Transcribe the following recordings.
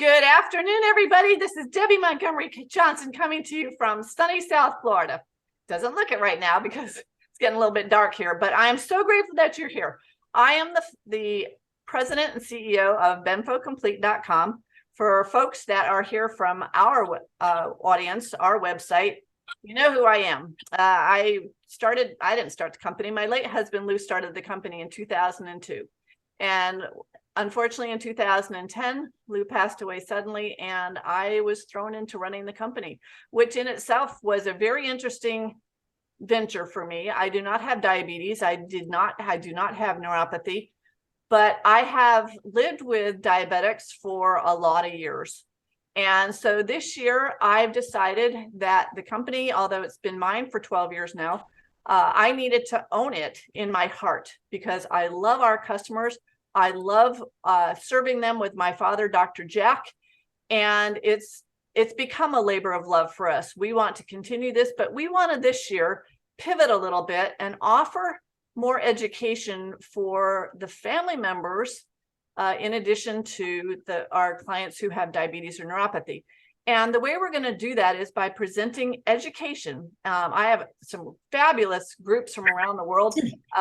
Good afternoon, everybody. This is Debbie Montgomery Johnson coming to you from sunny South Florida. Doesn't look it right now because it's getting a little bit dark here, but I am so grateful that you're here. I am the president and CEO of Benfocomplete.com. For folks that are here from our audience, our website, you know who I am. I didn't start the company. My late husband, Lou, started the company in 2002. And unfortunately, in 2010, Lou passed away suddenly, and I was thrown into running the company, which in itself was a very interesting venture for me. I do not have diabetes. I do not have neuropathy, but I have lived with diabetics for a lot of years. And so this year, I've decided that the company, although it's been mine for 12 years now, I needed to own it in my heart because I love our customers. I love serving them with my father, Dr. Jack, and it's become a labor of love for us. We want to continue this, but we want to this year pivot a little bit and offer more education for the family members in addition to our clients who have diabetes or neuropathy. And the way we're going to do that is by presenting education. I have some fabulous groups from around the world,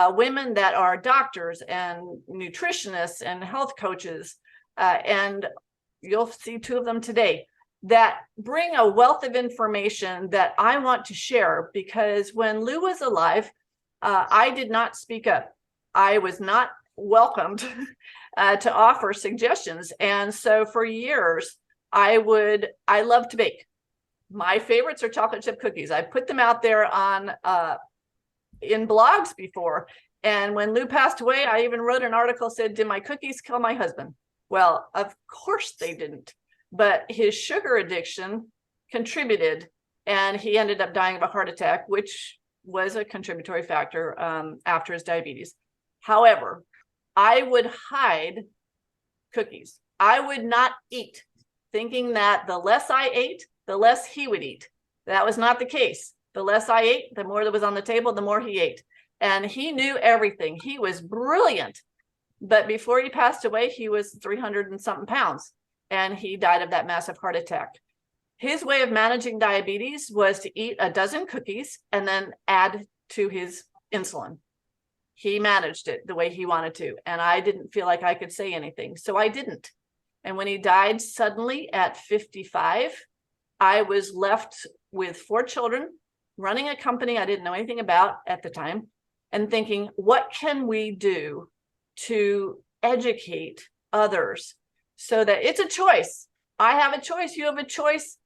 women that are doctors and nutritionists and health coaches, and you'll see two of them today, that bring a wealth of information that I want to share, because when Lou was alive, I did not speak up. I was not welcomed to offer suggestions. And so for years, I love to bake. My favorites are chocolate chip cookies. I put them out there on in blogs before. And when Lou passed away, I even wrote an article said, "Did my cookies kill my husband?" Well, of course they didn't. But his sugar addiction contributed, and he ended up dying of a heart attack, which was a contributory factor after his diabetes. However, I would hide cookies. I would not eat, thinking that the less I ate, the less he would eat. That was not the case. The less I ate, the more that was on the table, the more he ate. And he knew everything. He was brilliant. But before he passed away, he was 300 and something pounds, and he died of that massive heart attack. His way of managing diabetes was to eat a dozen cookies and then add to his insulin. He managed it the way he wanted to, and I didn't feel like I could say anything, so I didn't. And when he died suddenly at 55, I was left with 4 children, running a company I didn't know anything about at the time, and thinking, what can we do to educate others so that it's a choice? I have a choice. You have a choice.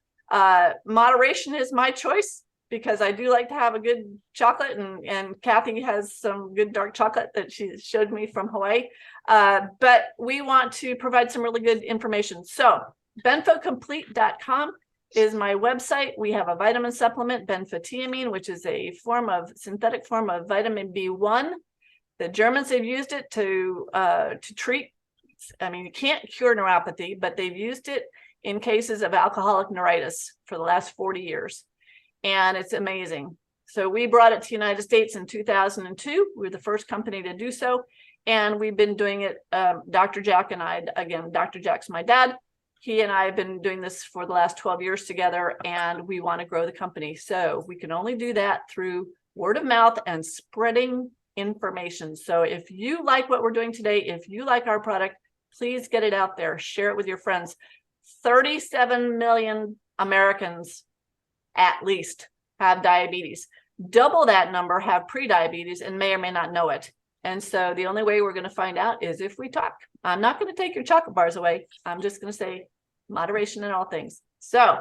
Moderation is my choice, because I do like to have a good chocolate, and Kathy has some good dark chocolate that she showed me from Hawaii. But we want to provide some really good information. So Benfocomplete.com is my website. We have a vitamin supplement, Benfotiamine, which is a synthetic form of vitamin B1. The Germans have used it to treat, I mean, you can't cure neuropathy, but they've used it in cases of alcoholic neuritis for the last 40 years. And it's amazing. So we brought it to the United States in 2002. We were the first company to do so. And we've been doing it, Dr. Jack and I, again, Dr. Jack's my dad. He and I have been doing this for the last 12 years together, and we want to grow the company. So we can only do that through word of mouth and spreading information. So if you like what we're doing today, if you like our product, please get it out there, share it with your friends. 37 million Americans at least have diabetes. Double that number have pre-diabetes and may or may not know it. And so the only way we're going to find out is if we talk. I'm not going to take your chocolate bars away. I'm just going to say moderation in all things. So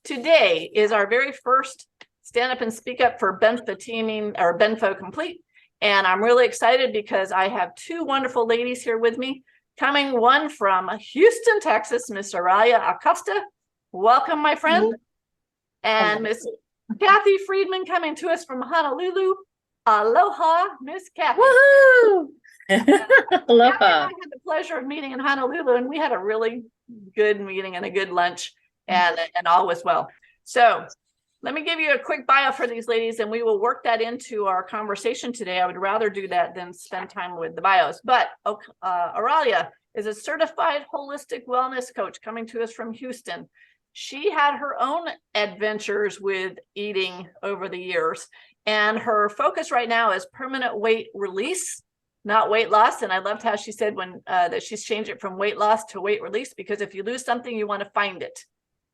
today is our very first stand up and speak up for Benfotiamine or Benfo Complete. And I'm really excited because I have 2 wonderful ladies here with me. Coming one from Houston, Texas, Miss Oralia Acosta. Welcome, my friend. And Miss Kathy Friedman coming to us from Honolulu. Aloha, Miss Kathy. Woohoo! Aloha. Kathy and I had the pleasure of meeting in Honolulu, and we had a really good meeting and a good lunch, and all was well. So let me give you a quick bio for these ladies, and we will work that into our conversation today. I would rather do that than spend time with the bios. But Oralia, is a certified holistic wellness coach coming to us from Houston. She had her own adventures with eating over the years, and her focus right now is permanent weight release, not weight loss. And I loved how she said that she's changed it from weight loss to weight release, because if you lose something, you want to find it.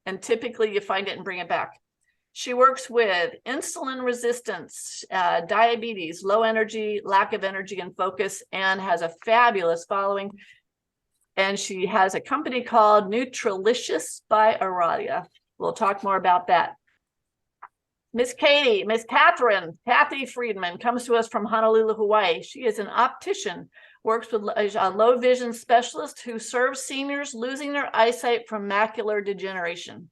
And typically you find it and bring it back. She works with insulin resistance, diabetes, low energy, lack of energy and focus, and has a fabulous following. And she has a company called Nutrilicious by Oralia. We'll talk more about that. Miss Kathy Friedman comes to us from Honolulu, Hawaii. She is an optician, works with a low vision specialist who serves seniors losing their eyesight from macular degeneration.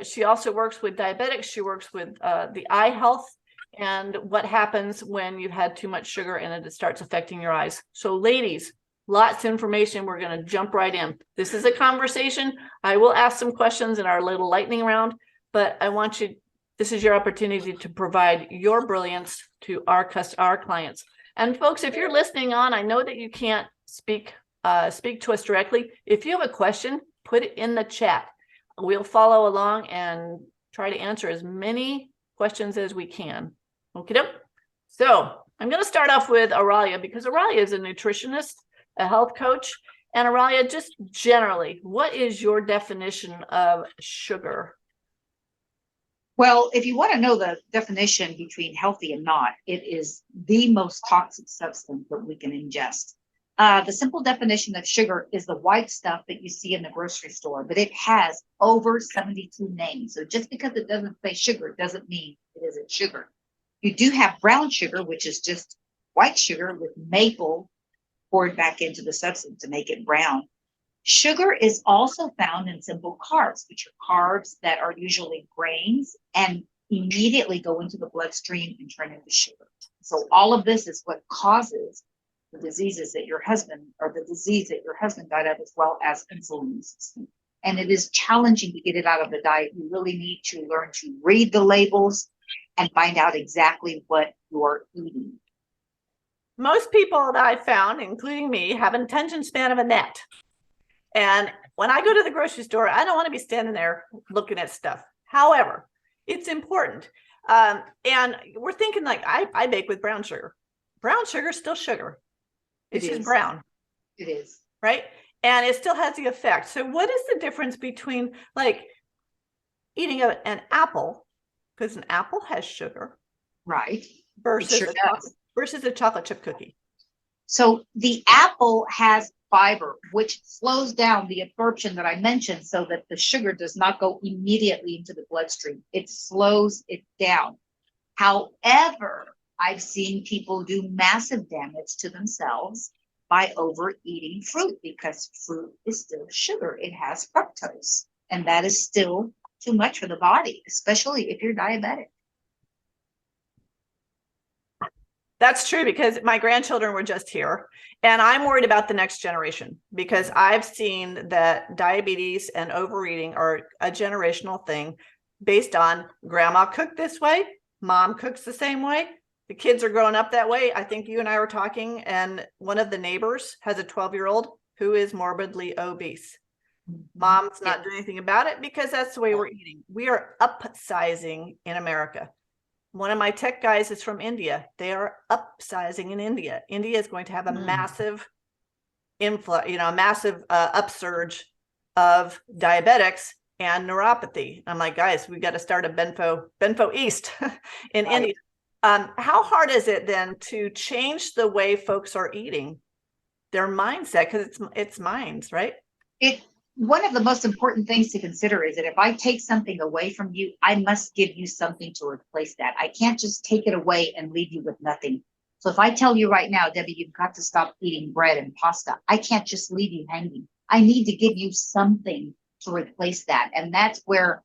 She also works with diabetics. She works with the eye health and what happens when you've had too much sugar and it starts affecting your eyes. So ladies, lots of information. We're going to jump right in. This is a conversation. I will ask some questions in our little lightning round, but I want you, this is your opportunity to provide your brilliance to our clients. And folks, if you're listening on, I know that you can't speak to us directly. If you have a question, put it in the chat. We'll follow along and try to answer as many questions as we can. Okay. So I'm going to start off with Oralia, because Oralia is a nutritionist, a health coach. And Oralia, just generally, what is your definition of sugar? Well, if you want to know the definition between healthy and not, it is the most toxic substance that we can ingest. The simple definition of sugar is the white stuff that you see in the grocery store, but it has over 72 names. So just because it doesn't say sugar doesn't mean it isn't sugar. You do have brown sugar, which is just white sugar with maple poured back into the substance to make it brown. Sugar is also found in simple carbs, which are carbs that are usually grains and immediately go into the bloodstream and turn into sugar. So all of this is what causes the diseases that your husband, or the disease that your husband died of, as well as insulin resistance. And it is challenging to get it out of the diet. You really need to learn to read the labels and find out exactly what you're eating. Most people that I found, including me, have an attention span of a gnat. And when I go to the grocery store, I don't want to be standing there looking at stuff. However, it's important. And we're thinking like, I bake with brown sugar. Brown sugar is still sugar. It's just brown. It is. Right? And it still has the effect. So what is the difference between like eating an apple, because an apple has sugar, right, versus a chocolate chip cookie? So the apple has fiber, which slows down the absorption that I mentioned so that the sugar does not go immediately into the bloodstream. It slows it down. However, I've seen people do massive damage to themselves by overeating fruit, because fruit is still sugar. It has fructose, and that is still too much for the body, especially if you're diabetic. That's true, because my grandchildren were just here, and I'm worried about the next generation, because I've seen that diabetes and overeating are a generational thing based on grandma cooked this way, mom cooks the same way. The kids are growing up that way. I think you and I were talking, and one of the neighbors has a 12-year-old who is morbidly obese. Mom's not doing anything about it because that's the way we're eating. We are upsizing in America. One of my tech guys is from India. They are upsizing in India. India is going to have a massive upsurge of diabetics and neuropathy. I'm like, guys, we got to start a Benfo East in India. How hard is it then to change the way folks are eating, their mindset? Because it's minds, right? One of the most important things to consider is that if I take something away from you, I must give you something to replace that. I can't just take it away and leave you with nothing. So if I tell you right now, Debbie, you've got to stop eating bread and pasta, I can't just leave you hanging. I need to give you something to replace that. And that's where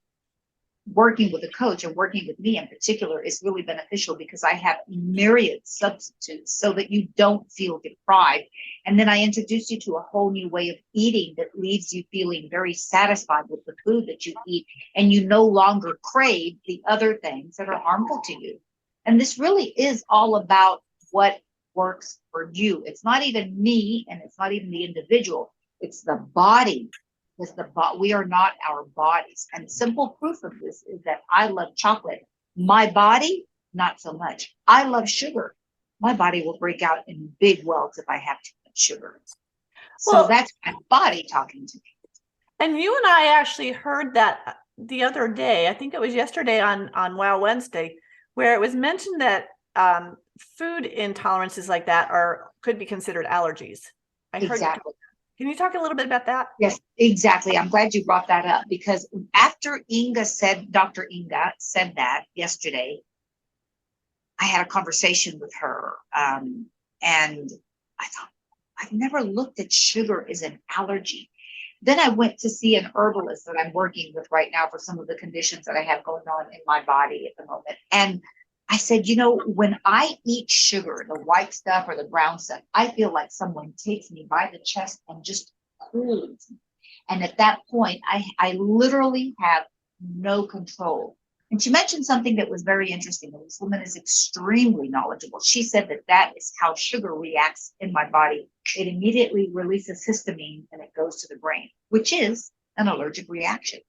working with a coach, and working with me in particular, is really beneficial, because I have myriad substitutes so that you don't feel deprived. And then I introduce you to a whole new way of eating that leaves you feeling very satisfied with the food that you eat, and you no longer crave the other things that are harmful to you. And this really is all about what works for you. It's not even me, and it's not even the individual. It's the body. It's we are not our bodies. And simple proof of this is that I love chocolate. My body, not so much. I love sugar. My body will break out in big welts if I have too much sugar. So that's my body talking to me. And you and I actually heard that the other day, I think it was yesterday on Wow Wednesday, where it was mentioned that food intolerances like that could be considered allergies. I heard Exactly. Can you talk a little bit about that? Yes, exactly. I'm glad you brought that up, because after Dr. Inga said that yesterday, I had a conversation with her, and I thought, I've never looked at sugar as an allergy. Then I went to see an herbalist that I'm working with right now for some of the conditions that I have going on in my body at the moment. And I said, when I eat sugar, the white stuff or the brown stuff, I feel like someone takes me by the chest and just cools me. And at that point, I literally have no control. And she mentioned something that was very interesting. This woman is extremely knowledgeable. She said that is how sugar reacts in my body. It immediately releases histamine and it goes to the brain, which is an allergic reaction.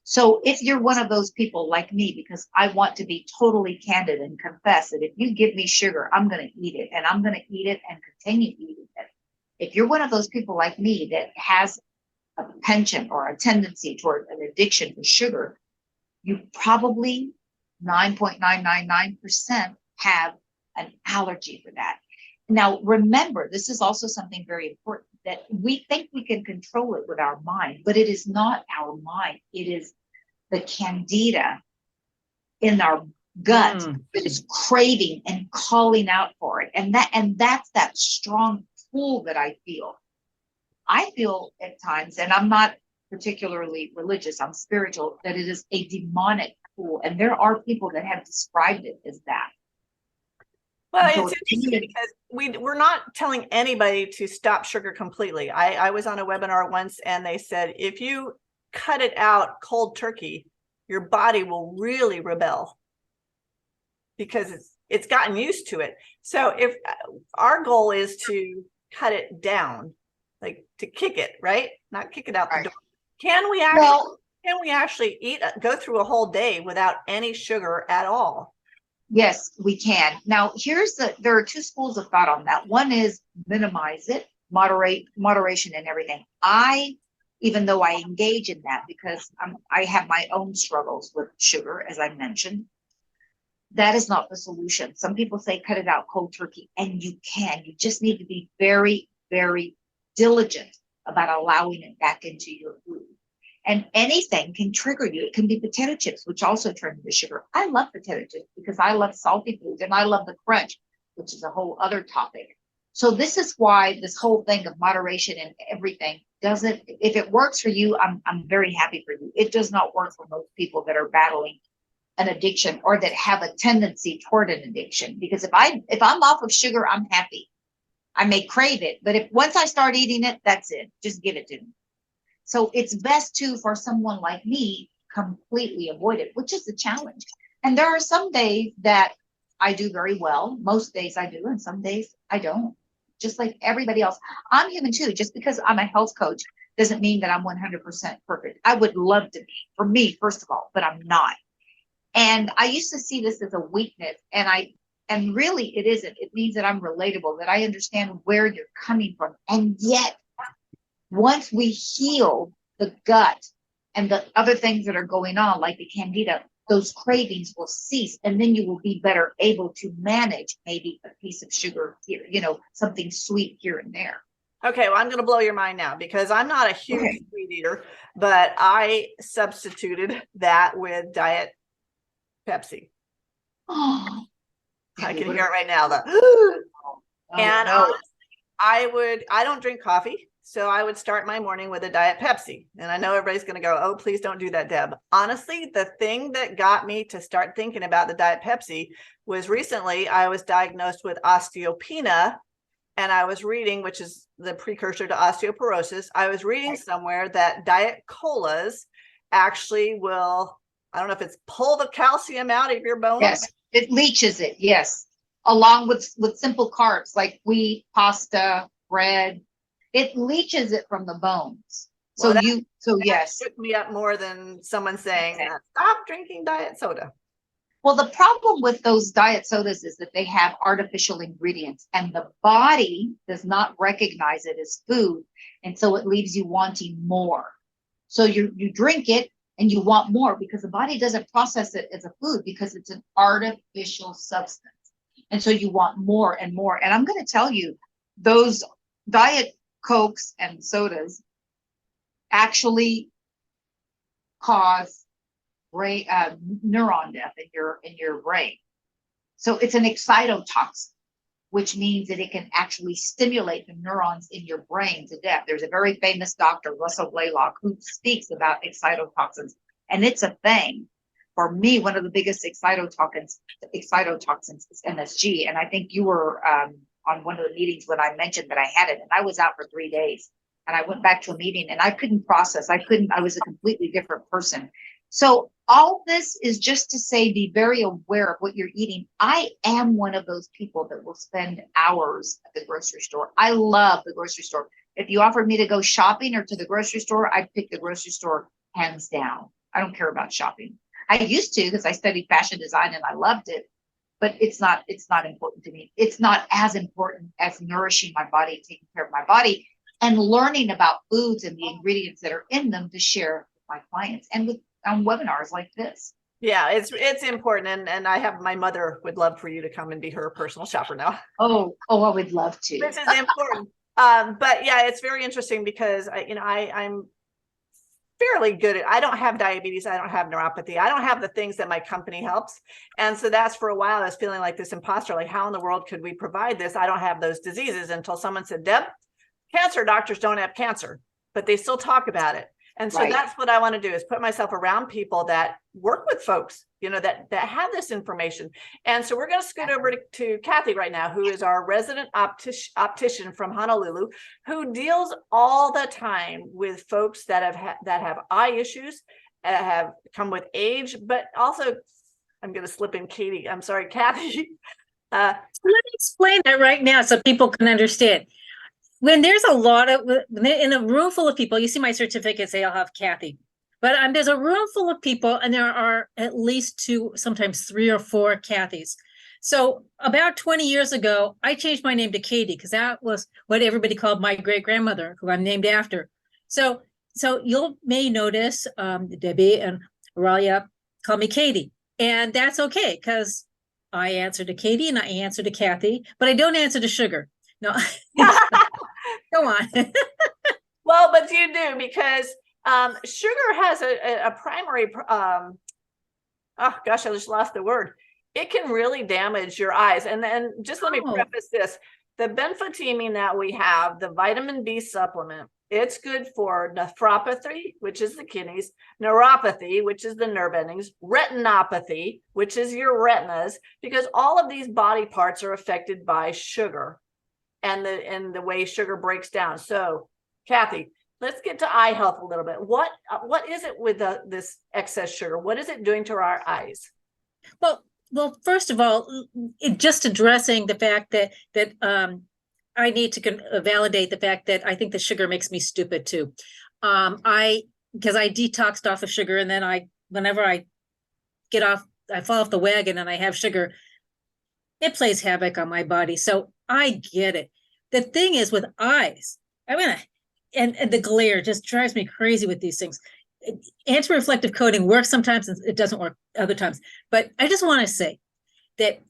So if you're one of those people like me, because I want to be totally candid and confess that if you give me sugar, I'm going to eat it, and I'm going to eat it and continue eating it. If you're one of those people like me that has a penchant or a tendency toward an addiction to sugar, you probably 9.999% have an allergy for that. Now, remember, this is also something very important, that we think we can control it with our mind, but it is not our mind. It is the candida in our gut that is craving and calling out for it. And that's that strong pull that I feel. I feel at times, and I'm not particularly religious, I'm spiritual, that it is a demonic pull. And there are people that have described it as that. Well, it's interesting because we're not telling anybody to stop sugar completely. I was on a webinar once, and they said, if you cut it out cold turkey, your body will really rebel because it's gotten used to it. So if our goal is to cut it down, like to kick it, right? Not kick it out the door. Can we actually go through a whole day without any sugar at all? Yes, we can. Now, there are two schools of thought on that. One is minimize it, moderation and everything. Even though I engage in that because I have my own struggles with sugar, as I mentioned, that is not the solution. Some people say cut it out cold turkey, and you can. You just need to be very, very diligent about allowing it back into your food. And anything can trigger you. It can be potato chips, which also turn into sugar. I love potato chips because I love salty foods, and I love the crunch, which is a whole other topic. So this is why this whole thing of moderation and everything doesn't, if it works for you, I'm very happy for you. It does not work for most people that are battling an addiction or that have a tendency toward an addiction. Because if I'm off of sugar, I'm happy. I may crave it, but once I start eating it, that's it. Just give it to me. So it's best for someone like me, completely avoid it, which is the challenge. And there are some days that I do very well. Most days I do, and some days I don't. Just like everybody else. I'm human too. Just because I'm a health coach doesn't mean that I'm 100% perfect. I would love to be, for me, first of all, but I'm not. And I used to see this as a weakness, and really it isn't. It means that I'm relatable, that I understand where you're coming from. And yet, once we heal the gut and the other things that are going on, like the candida, those cravings will cease, and then you will be better able to manage maybe a piece of sugar here, something sweet here and there. Okay, well, I'm going to blow your mind now because I'm not a huge sweet eater, but I substituted that with Diet Pepsi. Oh, I can hear it right now, though. And no. I don't drink coffee. So I would start my morning with a Diet Pepsi. And I know everybody's going to go, oh, please don't do that, Deb. Honestly, the thing that got me to start thinking about the Diet Pepsi was recently I was diagnosed with osteopenia, and I was reading, which is the precursor to osteoporosis. I was reading somewhere that Diet Colas actually will, I don't know if it's pull the calcium out of your bones. Yes, it leaches it. Yes. along with simple carbs like wheat, pasta, bread. It leaches it from the bones. Well, So that yes. shook me up more than someone saying, stop drinking diet soda. Well, the problem with those diet sodas is that they have artificial ingredients and the body does not recognize it as food. And so it leaves you wanting more. So you drink it and you want more because the body doesn't process it as a food because it's an artificial substance. And so you want more and more. And I'm going to tell you, those diet Cokes and sodas actually cause brain neuron death in your brain. So it's an excitotoxin, which means that it can actually stimulate the neurons in your brain to death. There's a very famous doctor, Russell Blaylock, who speaks about excitotoxins, and it's a thing. For me, one of the biggest excitotoxins is MSG, and I think you were on one of the meetings when I mentioned that I had it, and I was out for 3 days, and I went back to a meeting, and I couldn't process. I was a completely different person. So all this is just to say, be very aware of what you're eating. I am one of those people that will spend hours at the grocery store. I love the grocery store. If you offered me to go shopping or to the grocery store, I'd pick the grocery store hands down. I don't care about shopping. I used to because I studied fashion design and I loved it, but it's not important to me. It's not as important as nourishing my body, taking care of my body, and learning about foods and the ingredients that are in them to share with my clients and with on webinars like this. Yeah, it's important, and I have my mother would love for you to come and be her personal shopper now. Oh, I would love to. This is important. But yeah, it's very interesting because I'm fairly good at, I don't have diabetes, I don't have neuropathy, I don't have the things that my company helps. And so that's, for a while I was feeling like this imposter, like how in the world could we provide this? I don't have those diseases, until someone said, Deb, cancer doctors don't have cancer, but they still talk about it. And so that's what I want to do, is put myself around people that work with folks, that have this information. And so we're going to scoot over to Kathy right now, who is our resident optician from Honolulu, who deals all the time with folks that have eye issues, have come with age, but also, I'm going to slip in Katie. I'm sorry, Kathy. Let me explain that right now so people can understand. When there's a lot of, in a room full of people, you see my certificates, they all have Kathy, but there's a room full of people and there are at least 2, sometimes 3 or 4 Kathys. So about 20 years ago, I changed my name to Katie because that was what everybody called my great-grandmother, who I'm named after. So you may notice Debbie and Oralia call me Katie, and that's okay because I answer to Katie and I answer to Kathy, but I don't answer to Sugar. No. Go on. Well, but you do, because sugar has a primary, oh gosh, I just lost the word. It can really damage your eyes. And then just let me preface this. The benfotiamine that we have, the vitamin B supplement, it's good for nephropathy, which is the kidneys, neuropathy, which is the nerve endings, retinopathy, which is your retinas, because all of these body parts are affected by sugar and the way sugar breaks down. So Kathy, let's get to eye health a little bit. What is it with this excess sugar? What is it doing to our eyes? Well, first of all, just addressing the fact that I need to validate the fact that I think the sugar makes me stupid too. Because I detoxed off of sugar, and then whenever I fall off the wagon and I have sugar, it plays havoc on my body. So I get it. The thing is with eyes, and the glare just drives me crazy with these things. Anti-reflective coating works sometimes and it doesn't work other times. But I just want to say that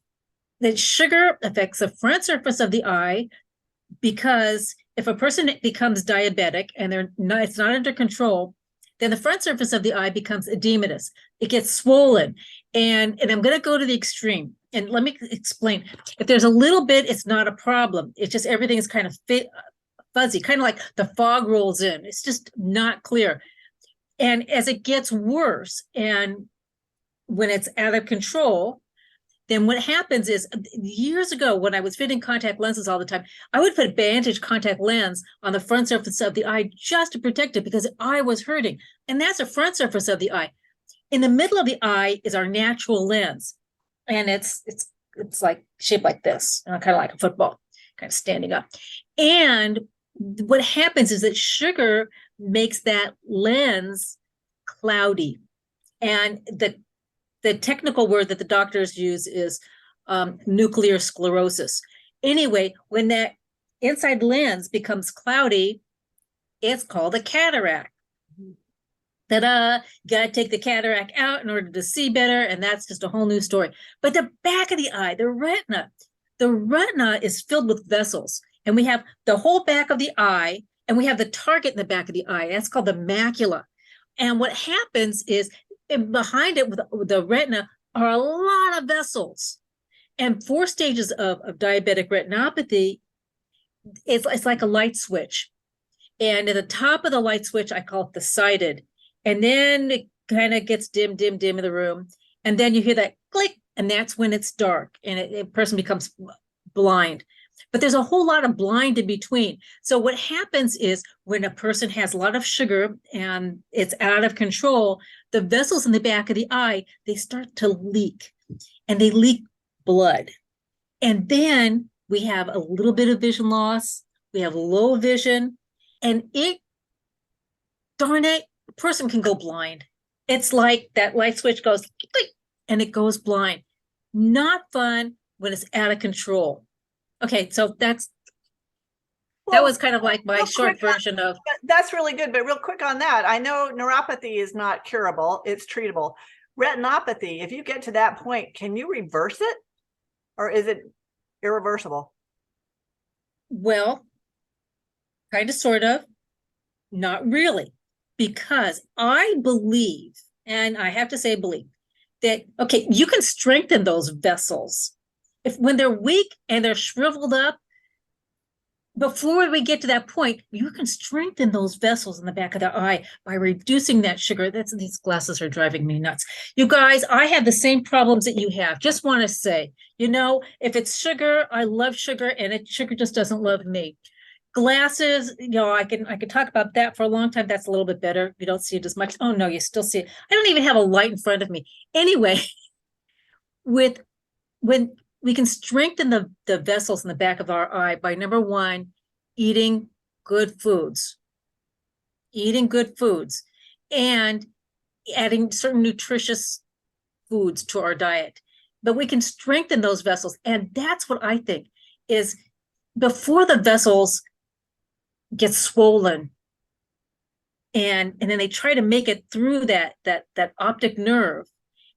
sugar affects the front surface of the eye, because if a person becomes diabetic and it's not under control, then the front surface of the eye becomes edematous. It gets swollen. And I'm going to go to the extreme. And let me explain. If there's a little bit, it's not a problem. It's just everything is kind of fuzzy, kind of like the fog rolls in. It's just not clear. And as it gets worse, and when it's out of control, then what happens is, years ago when I was fitting contact lenses all the time, I would put a bandage contact lens on the front surface of the eye just to protect it, because the eye was hurting. And that's the front surface of the eye. In the middle of the eye is our natural lens. And it's it's like shaped like this, kind of like a football, kind of standing up. And what happens is that sugar makes that lens cloudy. And the technical word that the doctors use is nuclear sclerosis. Anyway, when that inside lens becomes cloudy, it's called a cataract. Ta-da, you got to take the cataract out in order to see better, and that's just a whole new story. But the back of the eye, the retina is filled with vessels, and we have the whole back of the eye, and we have the target in the back of the eye. That's called the macula. And what happens is behind it with the retina are a lot of vessels. And 4 stages of diabetic retinopathy, it's like a light switch. And at the top of the light switch, I call it the sighted. And then it kind of gets dim in the room. And then you hear that click, and that's when it's dark and a person becomes blind. But there's a whole lot of blind in between. So what happens is when a person has a lot of sugar and it's out of control, the vessels in the back of the eye, they start to leak, and they leak blood. And then we have a little bit of vision loss. We have low vision, and darn it, a person can go blind. It's like that light switch goes click, and it goes blind. Not fun when it's out of control. Okay, so that was kind of like my short version of. That's really good, but real quick on that, I know neuropathy is not curable, it's treatable. Retinopathy, if you get to that point, can you reverse it, or is it irreversible? Well, kind of, sort of, not really, because I believe, and I have to say believe, that, okay, you can strengthen those vessels. When they're weak and they're shriveled up, before we get to that point, you can strengthen those vessels in the back of the eye by reducing that sugar. These glasses are driving me nuts. You guys, I have the same problems that you have. Just want to say, if it's sugar, I love sugar, and sugar just doesn't love me. Glasses, I can talk about that for a long time. That's a little bit better. You don't see it as much. Oh no, you still see it. I don't even have a light in front of me. Anyway, when we can strengthen the vessels in the back of our eye by, number one, eating good foods, and adding certain nutritious foods to our diet. But we can strengthen those vessels. And that's what I think is, before the vessels get swollen and then they try to make it through that optic nerve,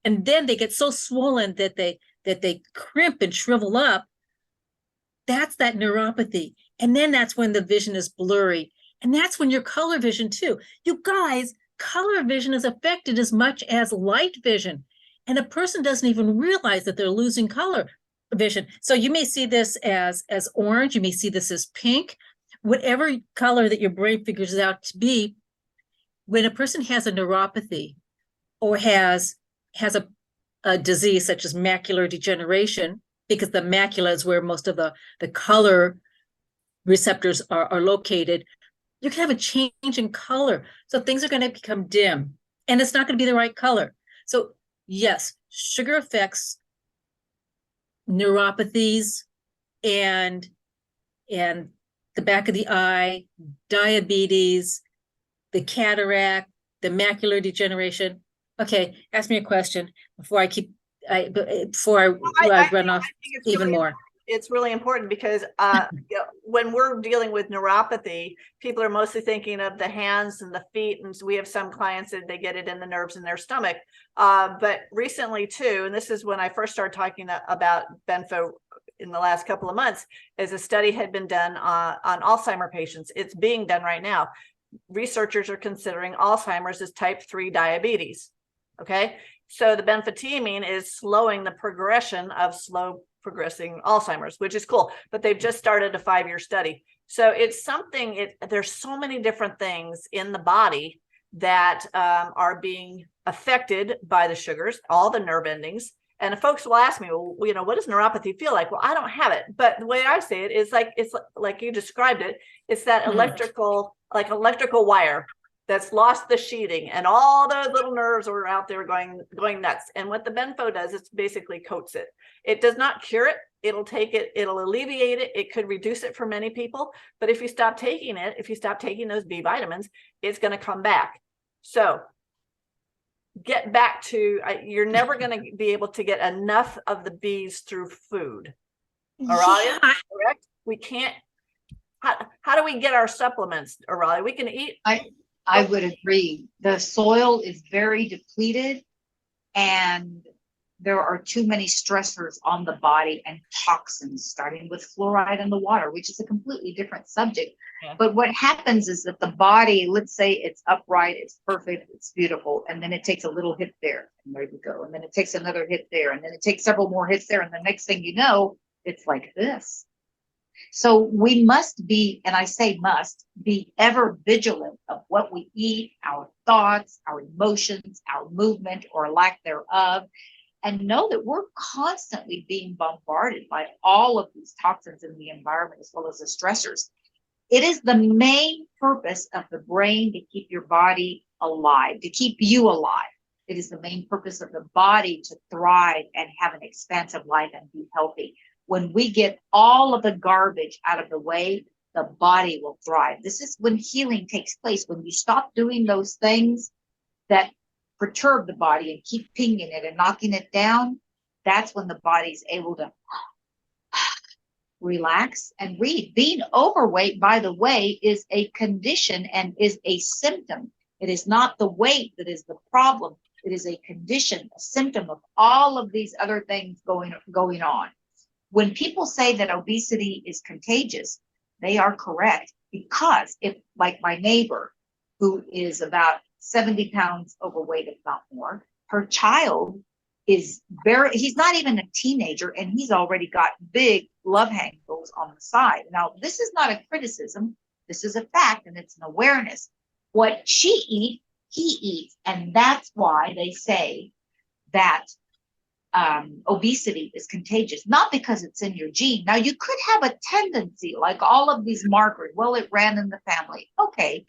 and then they get so swollen that they crimp and shrivel up, that's that neuropathy. And then that's when the vision is blurry. And that's when your color vision too. You guys, color vision is affected as much as light vision. And a person doesn't even realize that they're losing color vision. So you may see this as orange, you may see this as pink, whatever color that your brain figures it out to be. When a person has a neuropathy or has a disease such as macular degeneration, because the macula is where most of the color receptors are located, you can have a change in color. So things are going to become dim, and it's not going to be the right color. So yes, sugar affects neuropathies and the back of the eye, diabetes, the cataract, the macular degeneration. Okay, ask me a question before I run off even more. It's really important because when we're dealing with neuropathy, people are mostly thinking of the hands and the feet, and so we have some clients that they get it in the nerves in their stomach. But recently too, and this is when I first started talking about Benfo in the last couple of months, is a study had been done on Alzheimer patients. It's being done right now. Researchers are considering Alzheimer's as type 3 diabetes. Okay, so the benfotiamine is slowing the progression of slow progressing Alzheimer's, which is cool, but they've just started a 5-year study. So it's something, there's so many different things in the body that are being affected by the sugars, all the nerve endings. And folks will ask me, well, what does neuropathy feel like? Well, I don't have it, but the way I say it is it's like you described it. It's that electrical wire. that's lost the sheathing, and all those little nerves are out there going nuts. And what the Benfo does is basically coats it. It does not cure it. It'll take it, it'll alleviate it. It could reduce it for many people, but if you stop taking it, if you stop taking those B vitamins, it's going to come back. So get back to, you're never going to be able to get enough of the B's through food. Oralia, correct? We can't. How do we get our supplements, Oralia? We can eat. I would agree. The soil is very depleted, and there are too many stressors on the body and toxins, starting with fluoride in the water, which is a completely different subject. Yeah. But what happens is that the body, let's say it's upright, it's perfect, it's beautiful, and then it takes a little hit there, and there you go. And then it takes another hit there, and then it takes several more hits there, and the next thing you know, it's like this. So we must be, and I say must, be ever vigilant of what we eat, our thoughts, our emotions, our movement or lack thereof, and know that we're constantly being bombarded by all of these toxins in the environment as well as the stressors. It is the main purpose of the brain to keep your body alive, to keep you alive. It is the main purpose of the body to thrive and have an expansive life and be healthy. When we get all of the garbage out of the way, the body will thrive. This is when healing takes place. When you stop doing those things that perturb the body and keep pinging it and knocking it down, that's when the body's able to relax and breathe. Being overweight, by the way, is a condition and is a symptom. It is not the weight that is the problem. It is a condition, a symptom of all of these other things going on. When people say that obesity is contagious, they are correct, because if, like my neighbor, who is about 70 pounds overweight, if not more, her child is he's not even a teenager, and he's already got big love handles on the side. Now, this is not a criticism. This is a fact, and it's an awareness. What she eats, he eats, and that's why they say that obesity is contagious, not because it's in your gene. Now, you could have a tendency, like all of these markers, well, it ran in the family. Okay,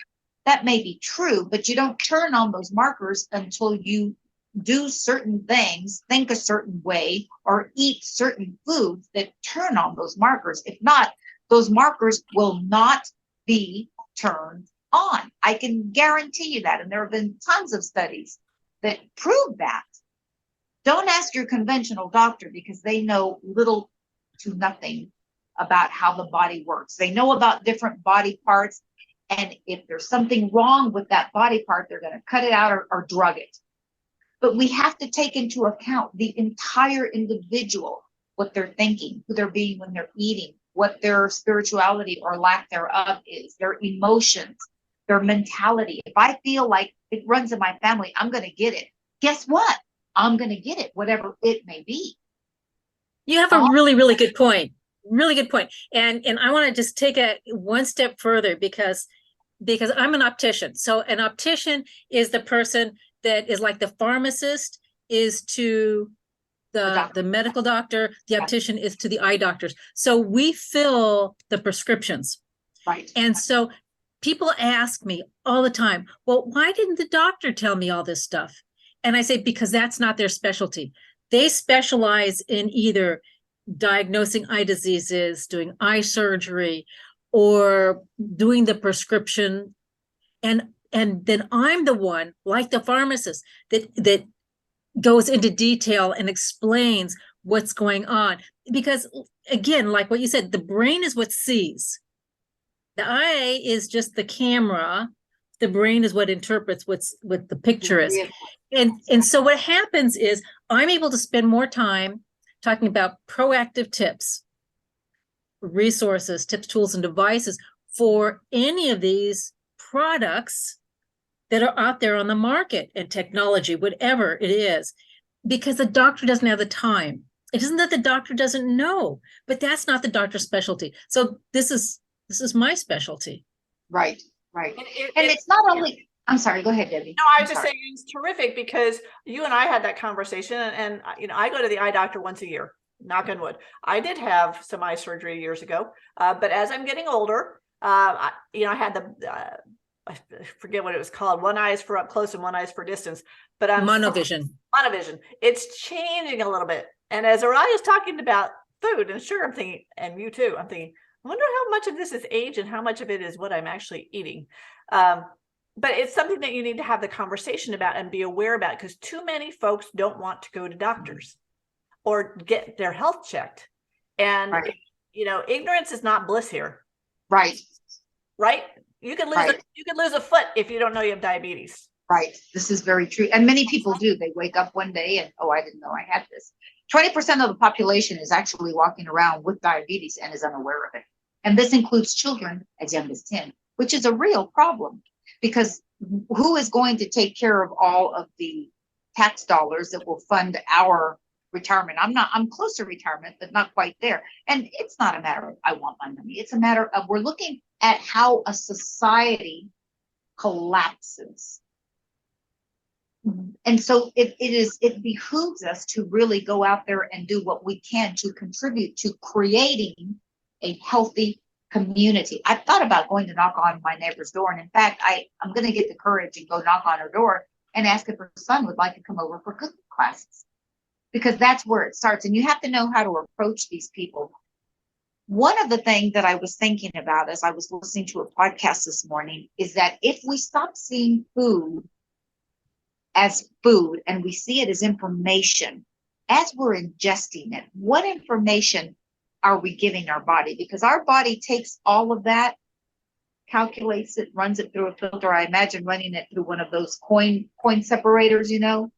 that may be true, but you don't turn on those markers until you do certain things, think a certain way, or eat certain foods that turn on those markers. If not, those markers will not be turned on. I can guarantee you that. And there have been tons of studies that prove that. Don't ask your conventional doctor, because they know little to nothing about how the body works. They know about different body parts, and if there's something wrong with that body part, they're going to cut it out or drug it. But we have to take into account the entire individual, what they're thinking, who they're being when they're eating, what their spirituality or lack thereof is, their emotions, their mentality. If I feel like it runs in my family, I'm going to get it. Guess what? I'm going to get it, whatever it may be. You have a really, really good point. Really good point. And I want to just take it one step further, because I'm an optician. So an optician is the person that is like the pharmacist is to the medical doctor. The optician is to the eye doctors. So we fill the prescriptions. Right. And so people ask me all the time, well, why didn't the doctor tell me all this stuff? And I say, because that's not their specialty. They specialize in either diagnosing eye diseases, doing eye surgery, or doing the prescription. And then I'm the one, like the pharmacist, that goes into detail and explains what's going on. Because again, like what you said, the brain is what sees. The eye is just the camera. The brain is what interprets what the picture is. And so what happens is I'm able to spend more time talking about proactive tips, resources, tips, tools, and devices for any of these products that are out there on the market, and technology, whatever it is, because the doctor doesn't have the time. It isn't that the doctor doesn't know, but that's not the doctor's specialty. So this is my specialty. Right. Right. And it's not only, I'm sorry, go ahead, Debbie. No, I was just saying it's terrific, because you and I had that conversation, and I go to the eye doctor once a year, knock on wood. I did have some eye surgery years ago, but as I'm getting older, I had the I forget what it was called. One eye is for up close and one eye is for distance. But I'm Monovision. Monovision. It's changing a little bit. And as Oralia's talking about food and sugar, I'm thinking, and you too, I'm thinking, I wonder how much of this is age and how much of it is what I'm actually eating. But it's something that you need to have the conversation about and be aware about, because too many folks don't want to go to doctors or get their health checked. And, Right. you know, ignorance is not bliss here. Right. Right? You could lose Right. you could lose a foot if you don't know you have diabetes. Right. This is very true. And many people do. They wake up one day and, oh, I didn't know I had this. 20% of the population is actually walking around with diabetes and is unaware of it. And this includes children as young as 10, which is a real problem, because who is going to take care of all of the tax dollars that will fund our retirement? I'm close to retirement, but not quite there. And it's not a matter of I want my money. It's a matter of we're looking at how a society collapses. And so it behooves us to really go out there and do what we can to contribute to creating a healthy community. I've thought about going to knock on my neighbor's door. And in fact, I'm going to get the courage and go knock on her door and ask if her son would like to come over for cooking classes, because that's where it starts. And you have to know how to approach these people. One of the things that I was thinking about as I was listening to a podcast this morning is that if we stop seeing food as food and we see it as information, as we're ingesting it, what information are we giving our body? Because our body takes all of that, calculates it, runs it through a filter. I imagine running it through one of those coin separators, you know,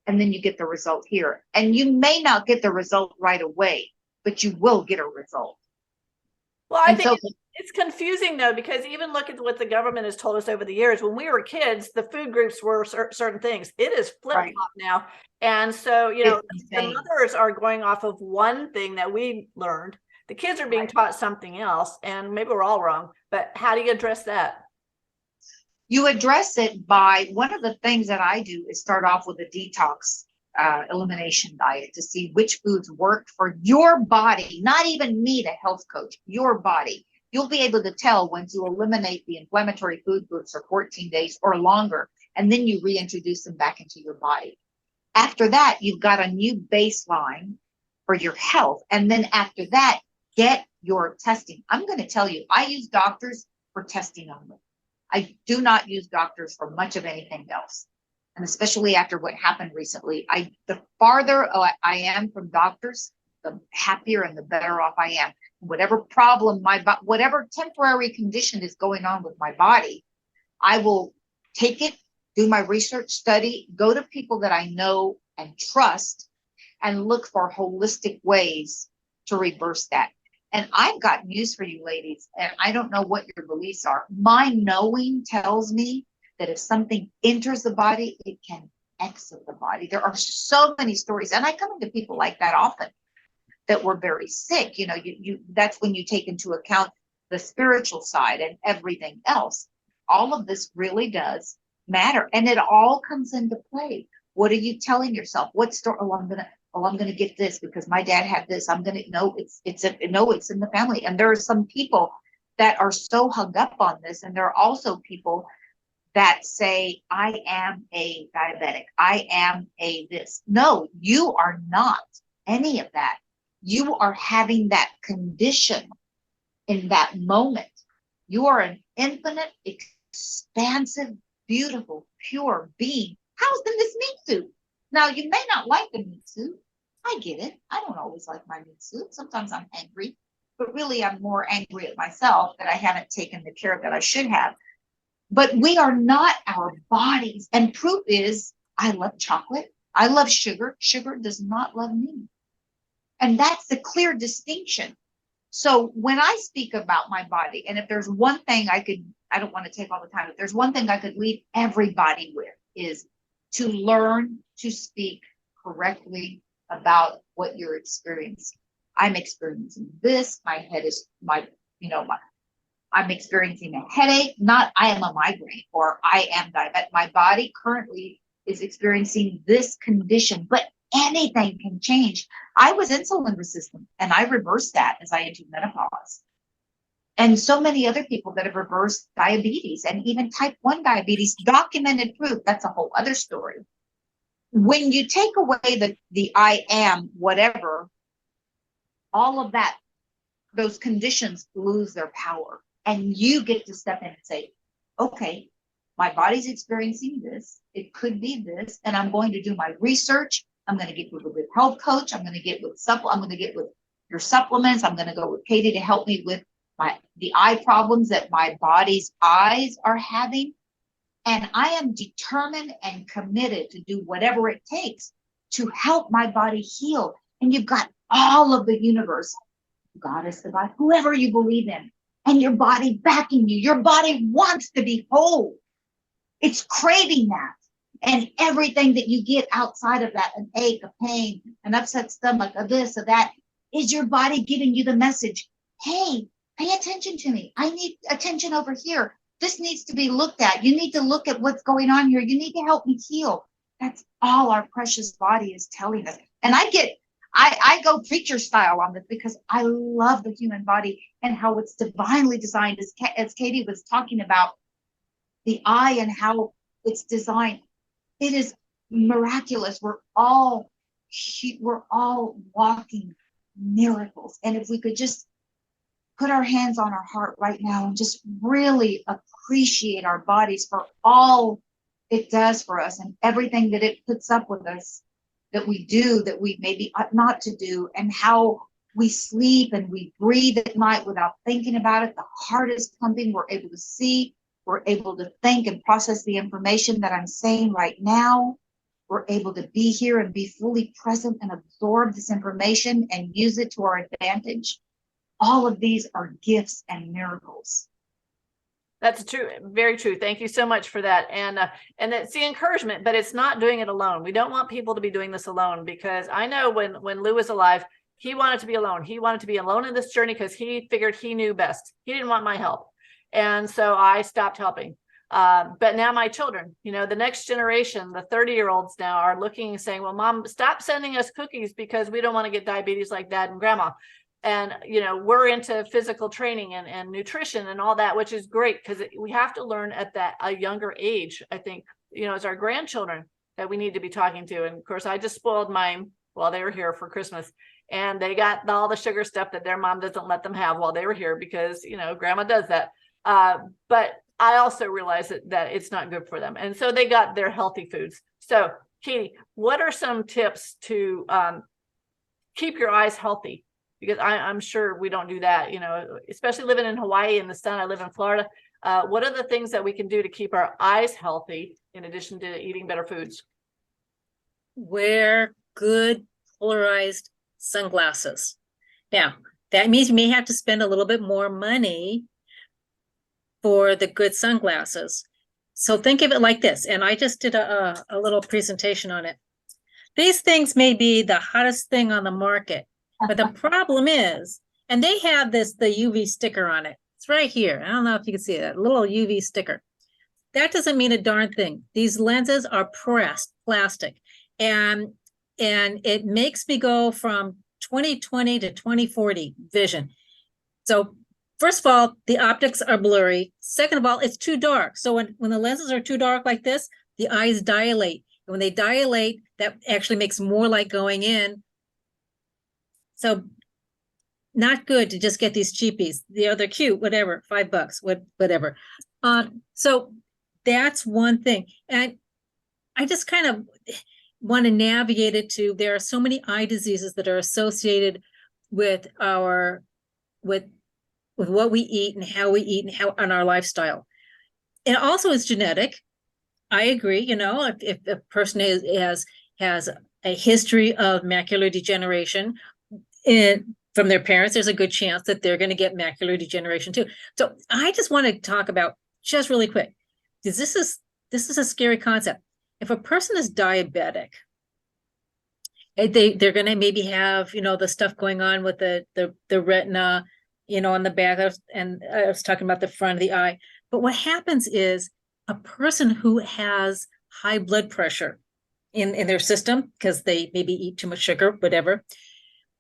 and then you get the result here. And you may not get the result right away, but you will get a result. Well, I think it's confusing though, because even look at what the government has told us over the years. When we were kids, the food groups were certain things. It is flip-flop now. And so, you know, the mothers are going off of one thing that we learned. The kids are being taught something else, and maybe we're all wrong, but how do you address that? You address it by, one of the things that I do is start off with a detox elimination diet to see which foods work for your body, not even me, the health coach, your body. You'll be able to tell once you eliminate the inflammatory food groups for 14 days or longer, and then you reintroduce them back into your body. After that, you've got a new baseline for your health. And then after that, get your testing. I'm going to tell you, I use doctors for testing only. I do not use doctors for much of anything else. And especially after what happened recently, the farther I am from doctors, the happier and the better off I am. Whatever problem whatever temporary condition is going on with my body, I will take it, do my research, study, go to people that I know and trust, and look for holistic ways to reverse that. And I've got news for you ladies, and I don't know what your beliefs are. My knowing tells me that if something enters the body, it can exit the body. There are so many stories, and I come into people like that often, that were very sick. You know, that's when you take into account the spiritual side and everything else. All of this really does matter, and it all comes into play. What are you telling yourself? What story? I'm gonna get this because my dad had this. I'm gonna know it's in the family. And there are some people that are so hung up on this, and there are also people that say, I am a diabetic. I am a this. No, you are not any of that. You are having that condition in that moment. You are an infinite, expansive, beautiful, pure being housed in this meat suit. Now, you may not like the meat suit. I get it. I don't always like my meat suit. Sometimes I'm angry, but really I'm more angry at myself that I haven't taken the care that I should have. But we are not our bodies. And proof is, I love chocolate. I love sugar. Sugar does not love me. And that's the clear distinction. So when I speak about my body, and if there's one thing I don't want to take all the time, if there's one thing I could leave everybody with, is to learn to speak correctly about what you're experiencing. I'm experiencing this. My head is I'm experiencing a headache, not I am a migraine or I am diabetic. My body currently is experiencing this condition, but anything can change. I was insulin resistant and I reversed that as I entered menopause. and so many other people that have reversed diabetes and even type 1 diabetes, documented proof. That's a whole other story. When you take away the I am whatever, all of that, those conditions lose their power. And you get to step in and say, okay, my body's experiencing this. It could be this. And I'm going to do my research. I'm going to get with a good health coach. I'm going to get with your supplements. I'm going to go with Katie to help me with the eye problems that my body's eyes are having. And I am determined and committed to do whatever it takes to help my body heal. And you've got all of the universe, goddess, the God, whoever you believe in, and your body backing you. Your body wants to be whole. It's craving that. And everything that you get outside of that, an ache, a pain, an upset stomach, a this, a that, is your body giving you the message, hey, pay attention to me. I need attention over here. This needs to be looked at. You need to look at what's going on here. You need to help me heal. That's all our precious body is telling us. And I go preacher style on this because I love the human body and how it's divinely designed, as Katie was talking about the eye and how it's designed. It is miraculous. We're all walking miracles. And if we could just put our hands on our heart right now and just really appreciate our bodies for all it does for us and everything that it puts up with us, that we do, that we maybe ought not to do, and how we sleep and we breathe at night without thinking about it. The heart is pumping. We're able to see. We're able to think and process the information that I'm saying right now. We're able to be here and be fully present and absorb this information and use it to our advantage. All of these are gifts and miracles. That's true. Very true. Thank you so much for that. And it's the encouragement, but it's not doing it alone. We don't want people to be doing this alone, because I know when Lou was alive, he wanted to be alone. He wanted to be alone in this journey because he figured he knew best. He didn't want my help. And so I stopped helping. But now my children, the next generation, the 30-year-olds now are looking and saying, well, Mom, stop sending us cookies because we don't want to get diabetes like Dad and Grandma. And, we're into physical training and nutrition and all that, which is great because we have to learn at a younger age. I think, it's our grandchildren that we need to be talking to. And of course, I just spoiled mine while they were here for Christmas, and they got all the sugar stuff that their mom doesn't let them have while they were here because, Grandma does that. But I also realized that it's not good for them. And so they got their healthy foods. So Katie, what are some tips to keep your eyes healthy? Because I'm sure we don't do that, especially living in Hawaii in the sun. I live in Florida. What are the things that we can do to keep our eyes healthy in addition to eating better foods? Wear good polarized sunglasses. Now, that means you may have to spend a little bit more money for the good sunglasses. So think of it like this. And I just did a little presentation on it. These things may be the hottest thing on the market. But the problem is, and they have the UV sticker on it. It's right here. I don't know if you can see that little UV sticker. That doesn't mean a darn thing. These lenses are pressed plastic, and it makes me go from 20/20 to 20/40 vision. So first of all, the optics are blurry. Second of all, it's too dark. So when the lenses are too dark like this, the eyes dilate. And when they dilate, that actually makes more light going in. So not good to just get these cheapies. They're cute, whatever, $5, whatever. So that's one thing. And I just kind of want to navigate it to, there are so many eye diseases that are associated with with what we eat and how we eat and how on our lifestyle. And also it's genetic. I agree, if a person has a history of macular degeneration, from their parents, there's a good chance that they're going to get macular degeneration too. So I just want to talk about just really quick, because this is a scary concept. If a person is diabetic, they're going to maybe have, the stuff going on with the retina, on the back of, and I was talking about the front of the eye. But what happens is a person who has high blood pressure in their system, because they maybe eat too much sugar, whatever,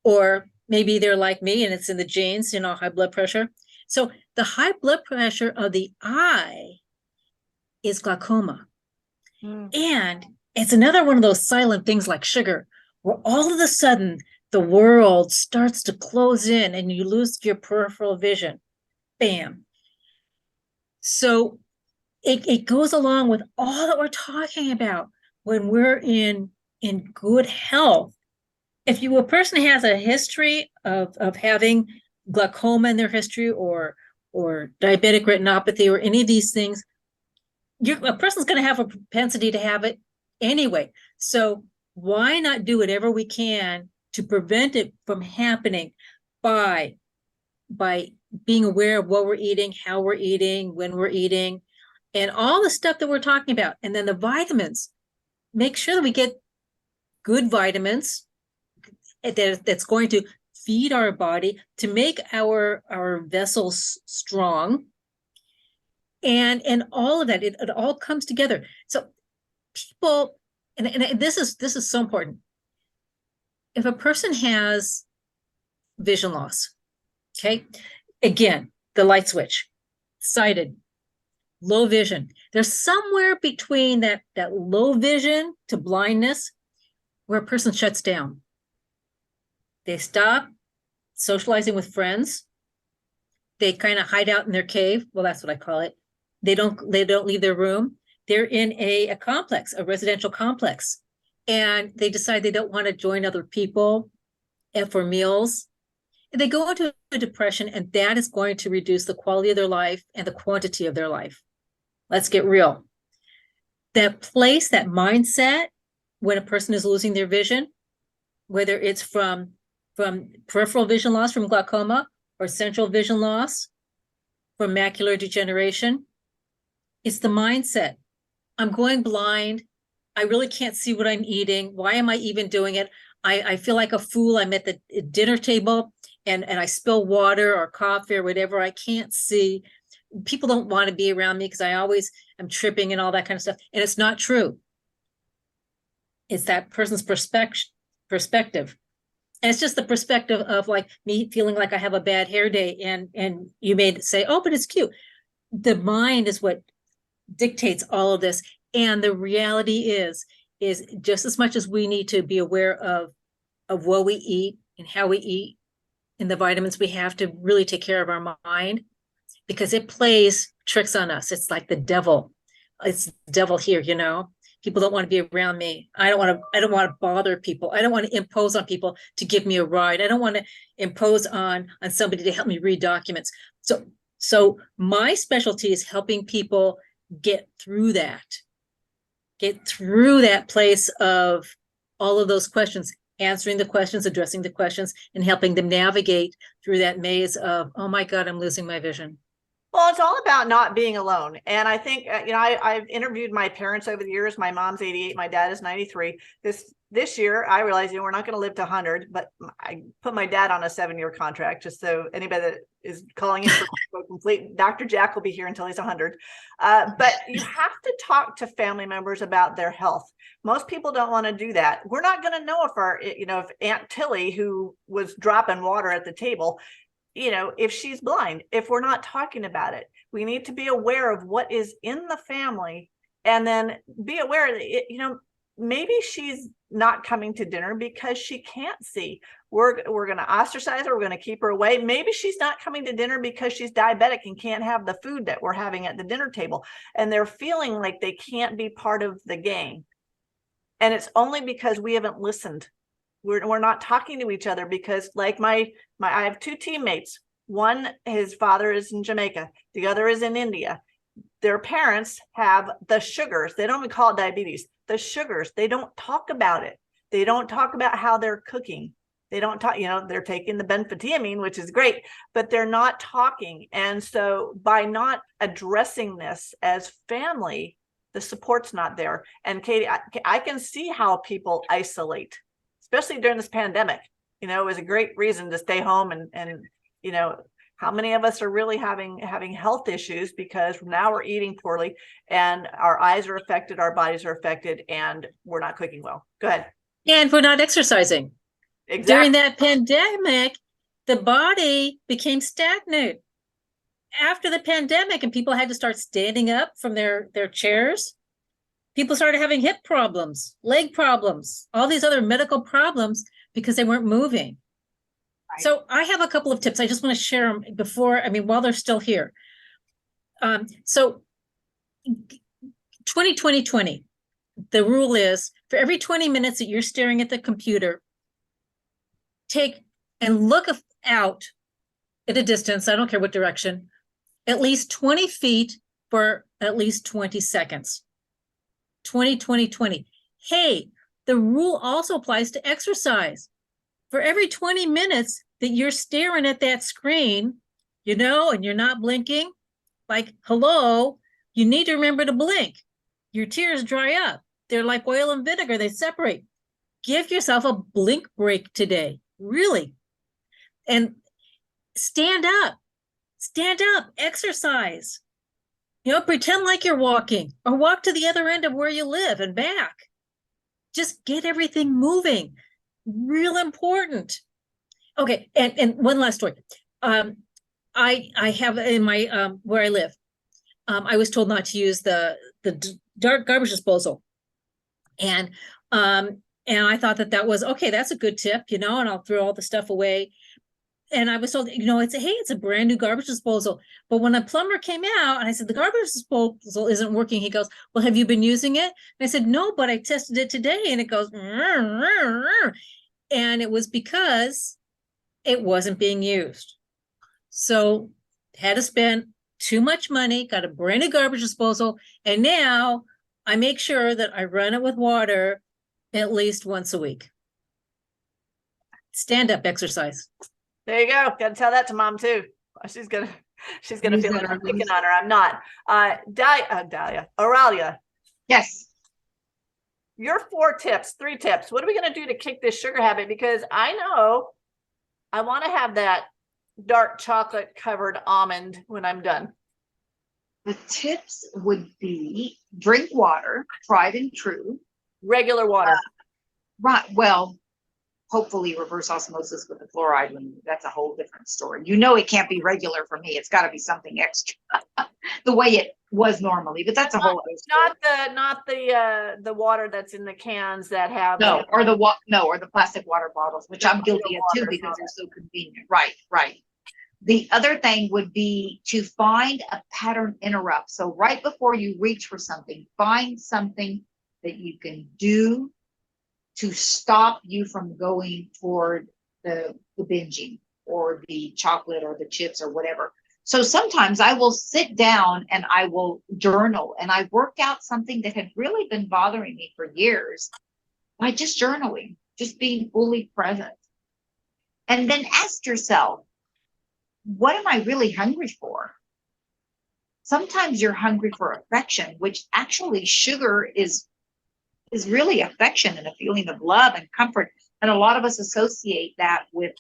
or maybe they're like me and it's in the genes, high blood pressure. So the high blood pressure of the eye is glaucoma. And it's another one of those silent things like sugar, where all of a sudden the world starts to close in and you lose your peripheral vision. Bam. So it goes along with all that we're talking about when we're in good health. If a person has a history of having glaucoma in their history or diabetic retinopathy or any of these things, a person's going to have a propensity to have it anyway. So why not do whatever we can to prevent it from happening by being aware of what we're eating, how we're eating, when we're eating, and all the stuff that we're talking about. And then the vitamins, make sure that we get good vitamins that's going to feed our body to make our vessels strong. And all of that, it all comes together. So people, and this is so important. If a person has vision loss, okay, again, the light switch, sighted, low vision, there's somewhere between that low vision to blindness where a person shuts down. They stop socializing with friends. They kind of hide out in their cave. Well, that's what I call it. They don't leave their room. They're in a complex, a residential complex, and they decide they don't want to join other people for meals. And they go into a depression, and that is going to reduce the quality of their life and the quantity of their life. Let's get real. That place, that mindset, when a person is losing their vision, whether it's from peripheral vision loss from glaucoma or central vision loss from macular degeneration, it's the mindset. I'm going blind. I really can't see what I'm eating. Why am I even doing it? I feel like a fool. I'm at the dinner table and I spill water or coffee or whatever. I can't see. People don't want to be around me because I always am tripping and all that kind of stuff. And it's not true. It's that person's perspective. And it's just the perspective of like me feeling like I have a bad hair day. And you may say, oh, but it's cute. The mind is what dictates all of this. And the reality is just as much as we need to be aware of what we eat and how we eat and the vitamins we have to really take care of our mind, because it plays tricks on us. It's like the devil. It's the devil here, you know. People don't want to be around me. I don't want to bother people. I don't want to impose on people to give me a ride. I don't want to impose on somebody to help me read documents. So my specialty is helping people get through that place of all of those questions, answering the questions, addressing the questions, and helping them navigate through that maze of, oh my God, I'm losing my vision. Well, it's all about not being alone. And I think, I've interviewed my parents over the years. My mom's 88, my dad is 93. This year, I realized, we're not going to live to 100, but I put my dad on a 7-year contract, just so anybody that is calling in for complete, Dr. Jack will be here until he's 100. But you have to talk to family members about their health. Most people don't want to do that. We're not going to know if Aunt Tilly, who was dropping water at the table, if she's blind, if we're not talking about it. We need to be aware of what is in the family, and then be aware that, maybe she's not coming to dinner because she can't see. We're going to ostracize her. We're going to keep her away. Maybe she's not coming to dinner because she's diabetic and can't have the food that we're having at the dinner table. And they're feeling like they can't be part of the game. And it's only because we haven't listened. We're not talking to each other, because like I have 2 teammates. One, his father is in Jamaica. The other is in India. Their parents have the sugars. They don't even call it diabetes. The sugars. They don't talk about it. They don't talk about how they're cooking. They don't talk, they're taking the Benfotiamine, which is great, but they're not talking. And so by not addressing this as family, the support's not there. And Katie, I can see how people isolate, especially during this pandemic. It was a great reason to stay home, and how many of us are really having health issues because now we're eating poorly and our eyes are affected, our bodies are affected, and we're not cooking well. Go ahead. And we're not exercising. Exactly. During that pandemic, the body became stagnant. after the pandemic and people had to start standing up from their chairs, people started having hip problems, leg problems, all these other medical problems because they weren't moving. Right. So I have a couple of tips. I just want to share them while they're still here. So 2020, the rule is for every 20 minutes that you're staring at the computer, take and look out at a distance, I don't care what direction, at least 20 feet for at least 20 seconds. 20. Hey, the rule also applies to exercise. For every 20 minutes that you're staring at that screen, and you're not blinking, like, hello, you need to remember to blink. Your tears dry up. They're like oil and vinegar, they separate. Give yourself a blink break today, really. And stand up, exercise. Pretend like you're walking or walk to the other end of where you live and back. Just get everything moving. Real important. Okay, and one last story. I have in my where I live, I was told not to use the dark garbage disposal, and I thought that was okay. That's a good tip, and I'll throw all the stuff away. And I was told, it's a brand new garbage disposal. But when a plumber came out and I said, the garbage disposal isn't working, he goes, well, have you been using it? And I said, no, but I tested it today. And it goes, and it was because it wasn't being used. So had to spend too much money, got a brand new garbage disposal. And now I make sure that I run it with water at least once a week. Stand up exercise. There you go. Got to tell that to mom too. She's gonna feel like I'm picking on her. I'm not. Dahlia, Oralia. Yes. Your 3 tips. What are we gonna do to kick this sugar habit? Because I know I want to have that dark chocolate covered almond when I'm done. The tips would be drink water, tried and true. Regular water. Right. Well, hopefully reverse osmosis with the fluoride when that's a whole different story. It can't be regular for me. It's got to be something extra the way it was normally, but that's a whole other story. Not the water that's in the cans that have or the plastic water bottles, which I'm guilty of too because they're so convenient. Right. The other thing would be to find a pattern interrupt. So right before you reach for something, find something that you can do to stop you from going toward the binging or the chocolate or the chips or whatever. So sometimes I will sit down and I will journal and I work out something that had really been bothering me for years by just journaling, just being fully present. And then ask yourself, what am I really hungry for? Sometimes you're hungry for affection, which actually sugar is really affection and a feeling of love and comfort. And a lot of us associate that with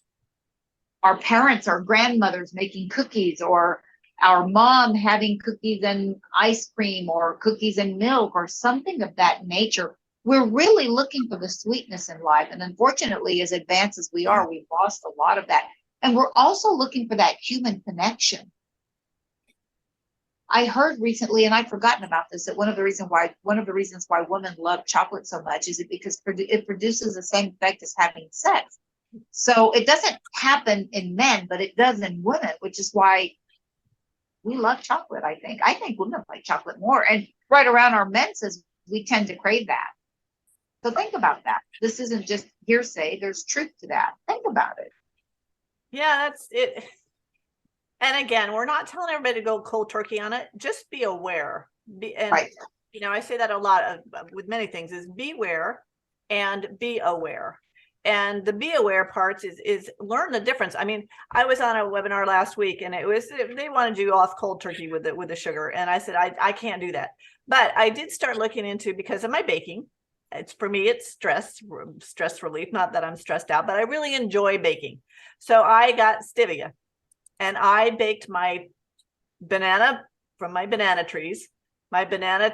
our parents, our grandmothers making cookies, or our mom having cookies and ice cream, or cookies and milk, or something of that nature. We're really looking for the sweetness in life. And unfortunately, as advanced as we are, we've lost a lot of that. And we're also looking for that human connection. I heard recently, and I'd forgotten about this, that one of the reasons why women love chocolate so much is because it produces the same effect as having sex. So it doesn't happen in men, but it does in women, which is why we love chocolate. I think women like chocolate more, and right around our menses, we tend to crave that. So think about that. This isn't just hearsay. There's truth to that. Think about it. Yeah, that's it. And again, we're not telling everybody to go cold turkey on it. Just be aware. Right. I say that a lot with many things is beware and be aware. And the be aware parts is learn the difference. I mean, I was on a webinar last week and they wanted you off cold turkey with the sugar. And I said, I can't do that. But I did start looking into, because of my baking, for me, it's stress relief. Not that I'm stressed out, but I really enjoy baking. So I got stevia. And I baked my banana from my banana trees, my banana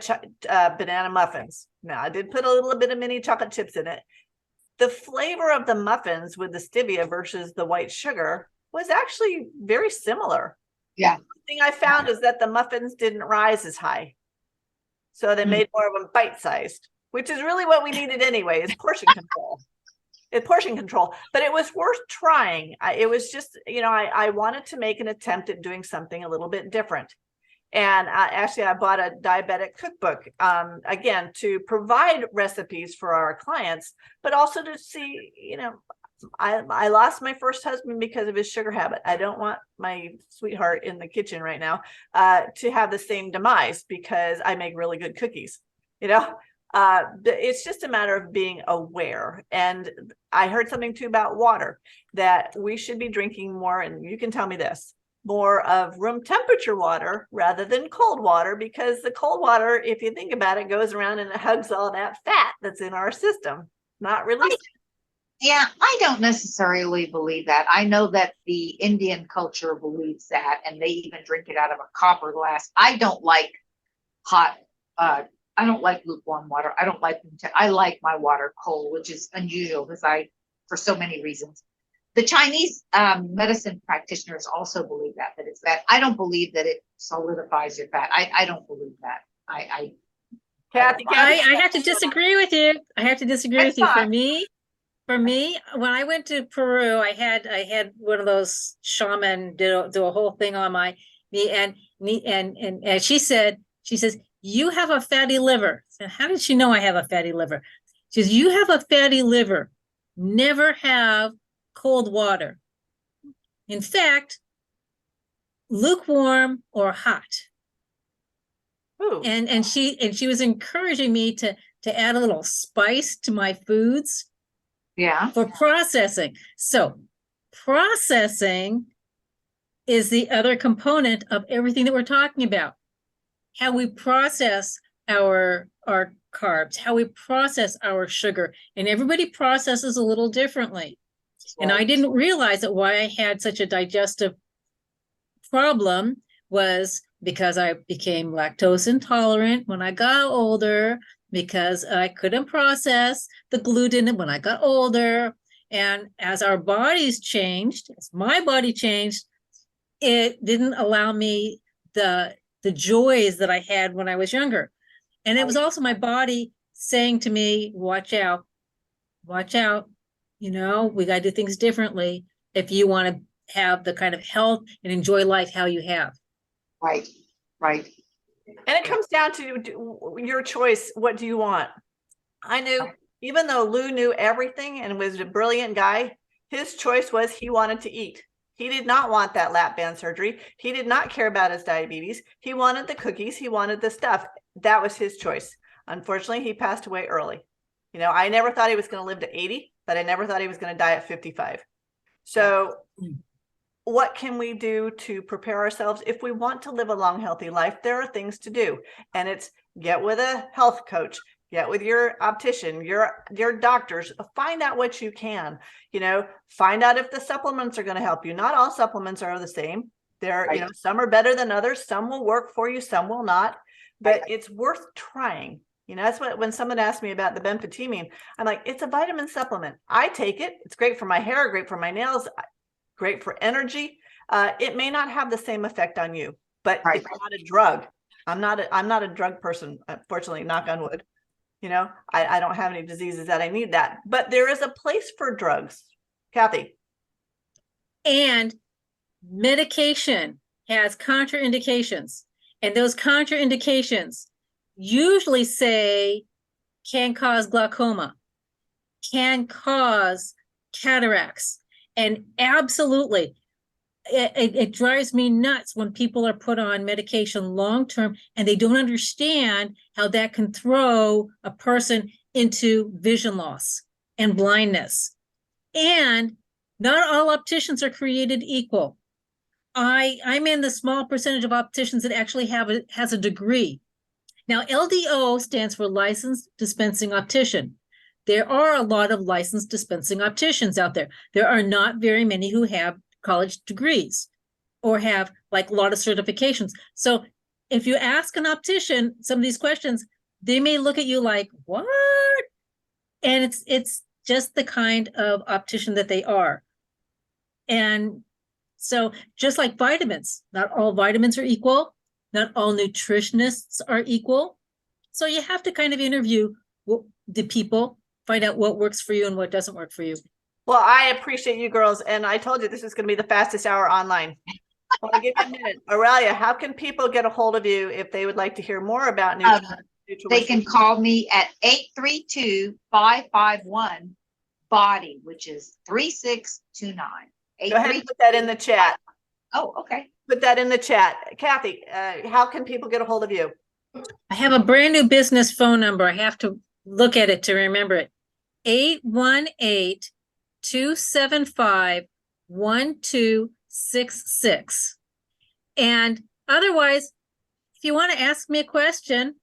muffins. Now, I did put a little bit of mini chocolate chips in it. The flavor of the muffins with the stevia versus the white sugar was actually very similar. Yeah. The thing I found is that the muffins didn't rise as high. So they made more of them bite-sized, which is really what we needed anyway, is portion control. But it was worth trying. It was just, I wanted to make an attempt at doing something a little bit different. And actually, I bought a diabetic cookbook, again, to provide recipes for our clients, but also to see, I lost my first husband because of his sugar habit. I don't want my sweetheart in the kitchen right now to have the same demise because I make really good cookies, it's just a matter of being aware. And I heard something too about water, that we should be drinking more, and you can tell me this, more of room temperature water rather than cold water, because the cold water, if you think about it, goes around and it hugs all that fat that's in our system, not released. Yeah, I don't necessarily believe that. I know that the Indian culture believes that, and they even drink it out of a copper glass. I don't like hot, I don't like lukewarm water. I don't like, I like my water cold, which is unusual for so many reasons. The Chinese medicine practitioners also believe that it's that. I don't believe that it solidifies your fat. I don't believe that. Kathy, I have to disagree with you. I have to disagree with you. For me, when I went to Peru, I had one of those shaman do a whole thing on my knee, and she says, you have a fatty liver. And how did she know I have a fatty liver? She says, you have a fatty liver. Never have cold water. In fact, lukewarm or hot. Ooh. And she was encouraging me to add a little spice to my foods. Yeah. For processing. So processing is the other component of everything that we're talking about. How we process our carbs, how we process our sugar, and everybody processes a little differently. Right. And I didn't realize that why I had such a digestive problem was because I became lactose intolerant when I got older, because I couldn't process the gluten when I got older. And as our bodies changed, as my body changed, it didn't allow me the joys that I had when I was younger. And it was also my body saying to me, watch out, we got to do things differently if you want to have the kind of health and enjoy life how you have. Right. And it comes down to your choice. What do you want? I knew, even though Lou knew everything and was a brilliant guy, his choice was he wanted to eat. He did not want that lap band surgery. He did not care about his diabetes. He wanted the cookies. He wanted the stuff. That was his choice. Unfortunately, he passed away early. I never thought he was going to live to 80, but I never thought he was going to die at 55. So what can we do to prepare ourselves? If we want to live a long, healthy life, there are things to do. And it's get with a health coach, get with your optician, your doctors, find out what you can, find out if the supplements are going to help you. Not all supplements are the same. There, right. Some are better than others. Some will work for you, some will not, but it's worth trying. That's what, when someone asked me about the benfotiamine, I'm like, it's a vitamin supplement. I take it. It's great for my hair, great for my nails, great for energy. It may not have the same effect on you, but it's not a drug. I'm not a drug person, unfortunately, knock on wood. I don't have any diseases that I need that, but there is a place for drugs, Kathy. And medication has contraindications, and those contraindications usually say can cause glaucoma, can cause cataracts. And absolutely, it drives me nuts when people are put on medication long-term and they don't understand how that can throw a person into vision loss and blindness. And not all opticians are created equal. I'm in the small percentage of opticians that actually has a degree. Now, LDO stands for Licensed Dispensing Optician. There are a lot of licensed dispensing opticians out there. There are not very many who have college degrees or have like a lot of certifications. So if you ask an optician some of these questions, they may look at you like, what? And it's just the kind of optician that they are. And So just like vitamins, not all vitamins are equal. Not all nutritionists are equal. So you have to kind of interview the people, find out what works for you and what doesn't work for you. Well, I appreciate you girls. And I told you this is going to be the fastest hour online. I want to give you a minute. Aurelia, how can people get a hold of you if they would like to hear more about nutrition? They can call me at 832-551-BODY, which is 3629. Go ahead and put that in the chat. Oh, okay. Put that in the chat. Kathy, how can people get a hold of you? I have a brand new business phone number. I have to look at it to remember it. 818-275-1266. And otherwise, if you want to ask me a question,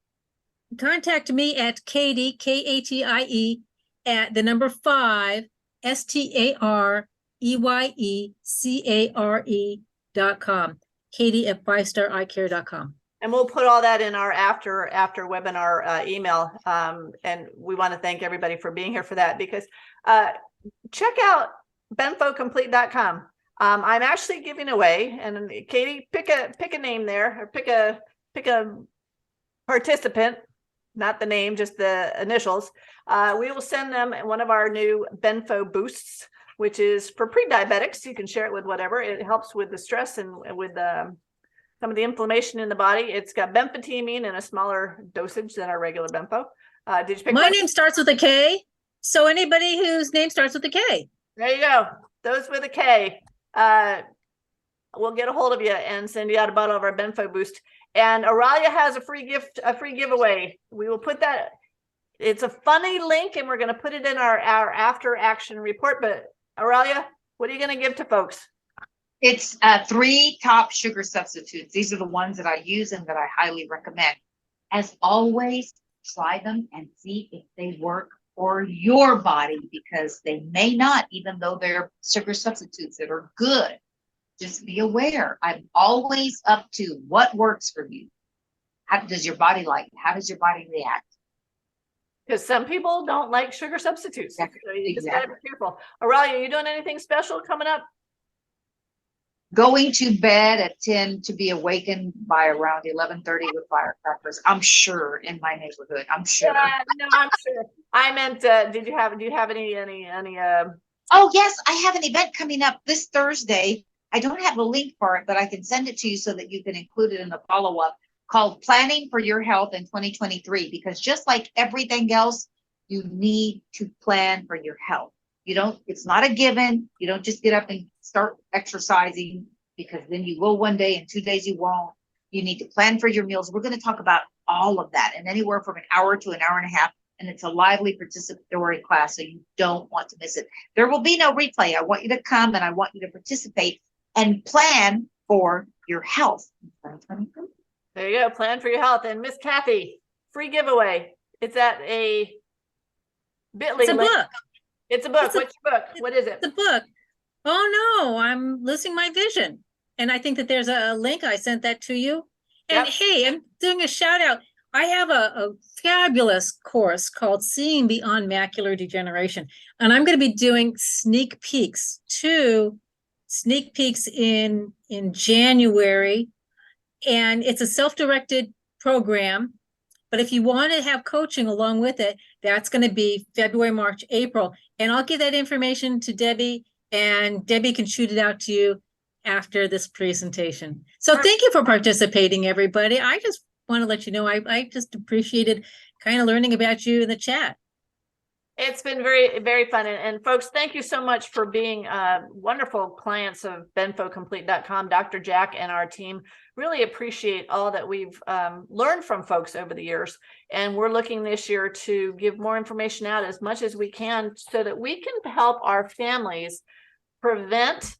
contact me at Katie, Katie, at the number 5, STAREYECARE.com. Katie at 5stareyecare.com. And we'll put all that in our after webinar email. And we want to thank everybody for being here for that, because check out benfocomplete.com. I'm actually giving away, and Katie, pick a name there, or pick a participant, not the name, just the initials. We will send them one of our new Benfo boosts, which is for pre-diabetics. You can share it with whatever. It helps with the stress and with some of the inflammation in the body. It's got benfotiamine in a smaller dosage than our regular Benfo. Did you pick My name starts with a K, so anybody whose name starts with a K. There you go. Those with a K. We'll get a hold of you and send you out a bottle of our Benfo boost. And Oralia has a free gift, a free giveaway. We will put that. It's a funny link, and we're going to put it in our after action report. But Oralia, what are you going to give to folks? It's 3 top sugar substitutes. These are the ones that I use and that I highly recommend. As always, try them and see if they work for your body, because they may not, even though they're sugar substitutes that are good. Just be aware. I'm always up to what works for you. How does your body like it? How does your body react? Because some people don't like sugar substitutes. Exactly. So you just gotta be careful. Aurelia, are you doing anything special coming up? Going to bed at 10 to be awakened by around 11:30 with firecrackers. I'm sure in my neighborhood. I'm sure. No, I'm sure. I meant, do you have any Oh yes, I have an event coming up this Thursday. I don't have a link for it, but I can send it to you so that you can include it in the follow-up, called Planning for Your Health in 2023. Because just like everything else, you need to plan for your health. It's not a given. You don't just get up and start exercising, because then you will one day and 2 days you won't. You need to plan for your meals. We're going to talk about all of that in anywhere from an hour to an hour and a half. And it's a lively participatory class, so you don't want to miss it. There will be no replay. I want you to come and I want you to participate and plan for your health in 2023. There you go. Plan for your health. And Miss Kathy, free giveaway. It's at a bit.ly. It's a book. It's a book. What's your book? What is it? It's a book. Oh no, I'm losing my vision. And I think that there's a link. I sent that to you. And Yep. hey, I'm doing a shout out. I have a fabulous course called Seeing Beyond Macular Degeneration. And I'm going to be doing sneak peeks in January. And it's a self-directed program. But if you want to have coaching along with it, that's going to be February, March, April. And I'll give that information to Debbie, and Debbie can shoot it out to you after this presentation. So thank you for participating, everybody. I just want to let you know, I just appreciated kind of learning about you in the chat. It's been very, very fun. And folks, thank you so much for being wonderful clients of benfocomplete.com. Dr. Jack and our team really appreciate all that we've learned from folks over the years. And we're looking this year to give more information out as much as we can so that we can help our families prevent,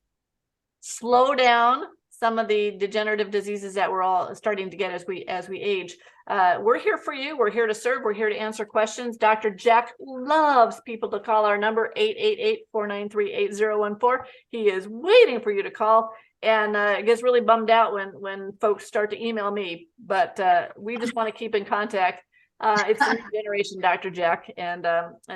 slow down some of the degenerative diseases that we're all starting to get as we age. We're here for you. We're here to serve. We're here to answer questions. Dr. Jack loves people to call our number, 888-493-8014. He is waiting for you to call, and gets really bummed out when folks start to email me. But we just want to keep in contact. It's a new generation, Dr. Jack, and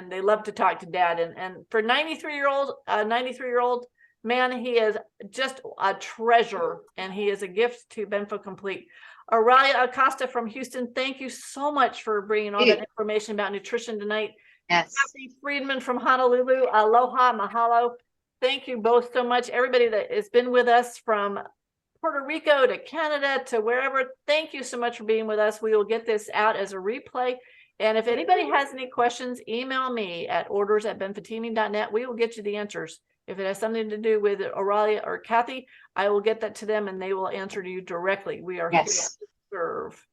they love to talk to Dad. And for 93-year-old Man, he is just a treasure, and he is a gift to Benfo Complete. Oralia Acosta from Houston, thank you so much for bringing all that information about nutrition tonight. Yes. Kathy Friedman from Honolulu, aloha, mahalo. Thank you both so much. Everybody that has been with us from Puerto Rico to Canada to wherever, thank you so much for being with us. We will get this out as a replay. And if anybody has any questions, email me at orders@benfotiamine.net. We will get you the answers. If it has something to do with Oralia or Kathy, I will get that to them and they will answer to you directly. We are here to serve.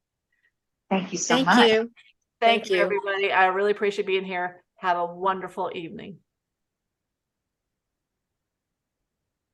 Thank you so Thank much. you. Thank you, everybody. I really appreciate being here. Have a wonderful evening.